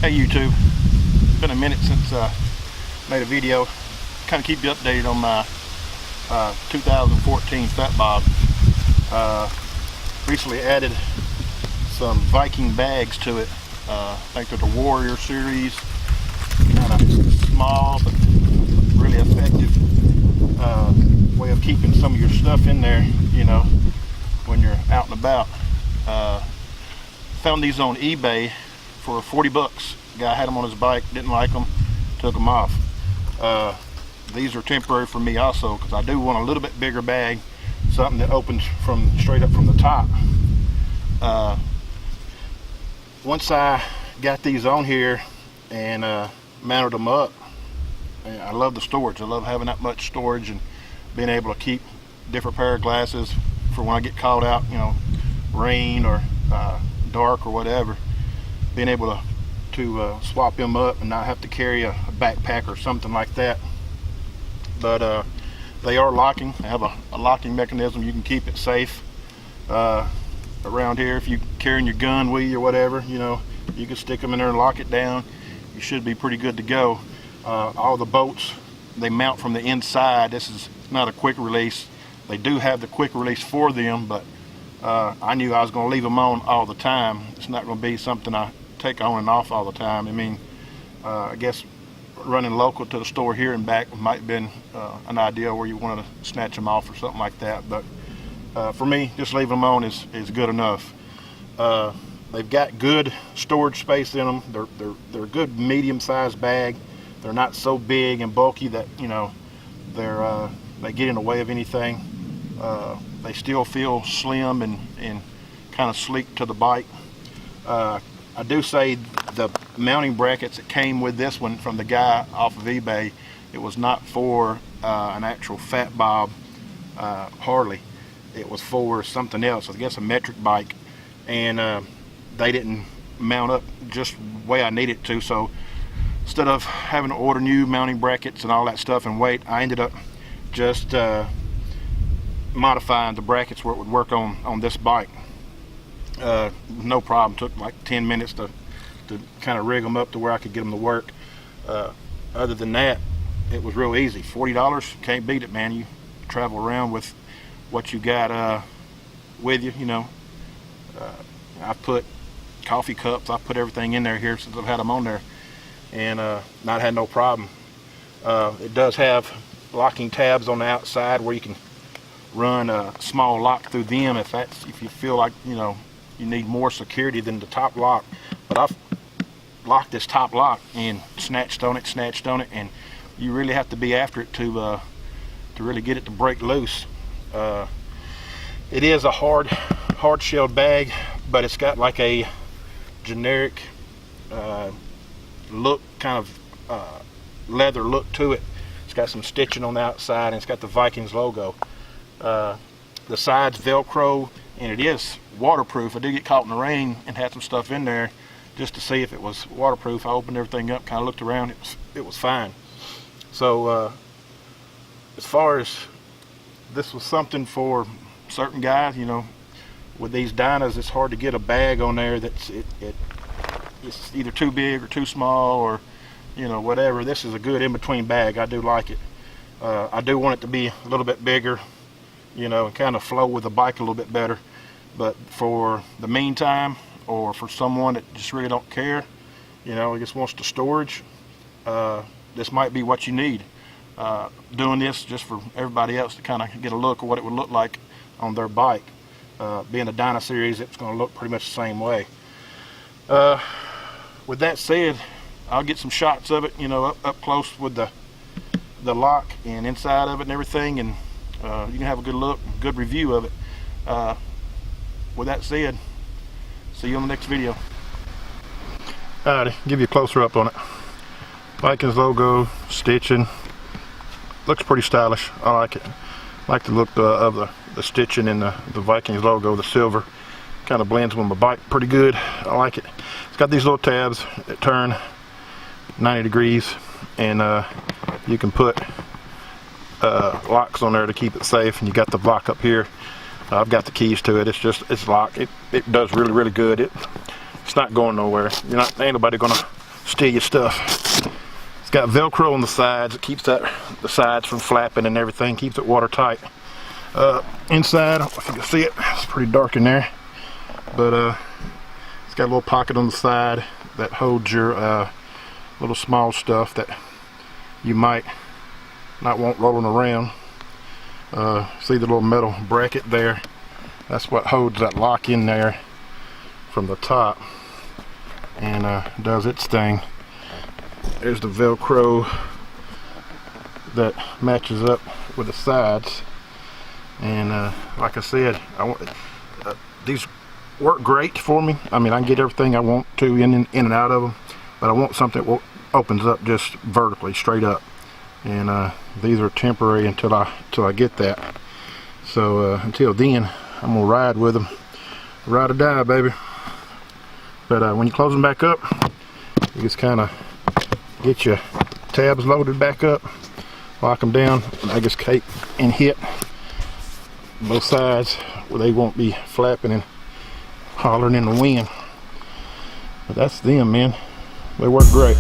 Hey YouTube, it's been a minute since I made a video. Kind of keep you updated on my 2014 Fat Bob. Recently added some Viking bags to it. I think they're the Warrior series. Kind of small but really effective way of keeping some of your stuff in there, you know, when you're out and about. Found these on eBay for 40 bucks. Guy had them on his bike, didn't like them, took them off. These are temporary for me also, because I do want a little bit bigger bag, something that opens from straight up from the top. Once I got these on here and mounted them up, I love the storage. I love having that much storage and being able to keep different pair of glasses for when I get called out, you know, rain or dark or whatever. Being able to swap them up and not have to carry a backpack or something like that. But they are locking. They have a locking mechanism. You can keep it safe around here. If you're carrying your gun with you or whatever, you know, you can stick them in there and lock it down. You should be pretty good to go. All the bolts, they mount from the inside. This is not a quick release. They do have the quick release for them, but I knew I was going to leave them on all the time. It's not going to be something I take on and off all the time. I mean, I guess running local to the store here and back might have been an idea where you wanted to snatch them off or something like that. But for me, just leaving them on is good enough. They've got good storage space in them. They're a good medium-sized bag. They're not so big and bulky that, you know, they get in the way of anything. They still feel slim and kind of sleek to the bike. I do say the mounting brackets that came with this one from the guy off of eBay, it was not for an actual Fat Bob Harley. It was for something else, I guess a metric bike, and they didn't mount up just the way I needed to. So instead of having to order new mounting brackets and all that stuff and wait, I ended up just modifying the brackets where it would work on this bike. No problem. Took like 10 minutes to kind of rig them up to where I could get them to work. Other than that, it was real easy. $40, can't beat it, man. You travel around with what you got with you, you know. I put coffee cups, I put everything in there here since I've had them on there, and not had no problem. It does have locking tabs on the outside where you can run a small lock through them if you feel like, you know, you need more security than the top lock. But I've locked this top lock and snatched on it, and you really have to be after it to really get it to break loose. It is a hard-shelled bag, but it's got like a generic look, kind of leather look to it. It's got some stitching on the outside, and it's got the Vikings logo. The sides Velcro, and it is waterproof. I did get caught in the rain and had some stuff in there just to see if it was waterproof. I opened everything up, kind of looked around, it was fine. So as far as this was something for certain guys, you know, with these Dynas, it's hard to get a bag on there that's it's either too big or too small, or, you know, whatever. This is a good in-between bag. I do like it. I do want it to be a little bit bigger, you know, and kind of flow with the bike a little bit better. But for the meantime, or for someone that just really don't care, you know, just wants the storage, this might be what you need. Doing this just for everybody else to kind of get a look at what it would look like on their bike. Being a Dyna series, it's going to look pretty much the same way. With that said, I'll get some shots of it, you know, up close with the lock and inside of it and everything, and you can have a good look, good review of it. With that said, see you on the next video. Alrighty, give you a closer up on it. Vikings logo, stitching, looks pretty stylish. I like it. I like the look of the stitching in the Vikings logo, the silver. Kind of blends with my bike pretty good. I like it. It's got these little tabs that turn 90 degrees, and you can put locks on there to keep it safe, and you got the lock up here. I've got the keys to it. It's locked. It does really good. It's not going nowhere. Ain't nobody gonna steal your stuff. It's got Velcro on the sides. It keeps the sides from flapping and everything. Keeps it watertight. Inside, I don't know if you can see it. It's pretty dark in there, but it's got a little pocket on the side that holds your little small stuff that you might not want rolling around. See the little metal bracket there? That's what holds that lock in there from the top and does its thing. There's the Velcro that matches up with the sides, and like I said, these work great for me. I mean, I can get everything I want to in and out of them, but I want something that opens up just vertically, straight up. And these are temporary until I get that. So until then, I'm gonna ride with them, ride or die, baby. But when you close them back up, you just kind of get your tabs loaded back up, lock them down, and I just cape and hit both sides where they won't be flapping and hollering in the wind. But that's them, man. They work great.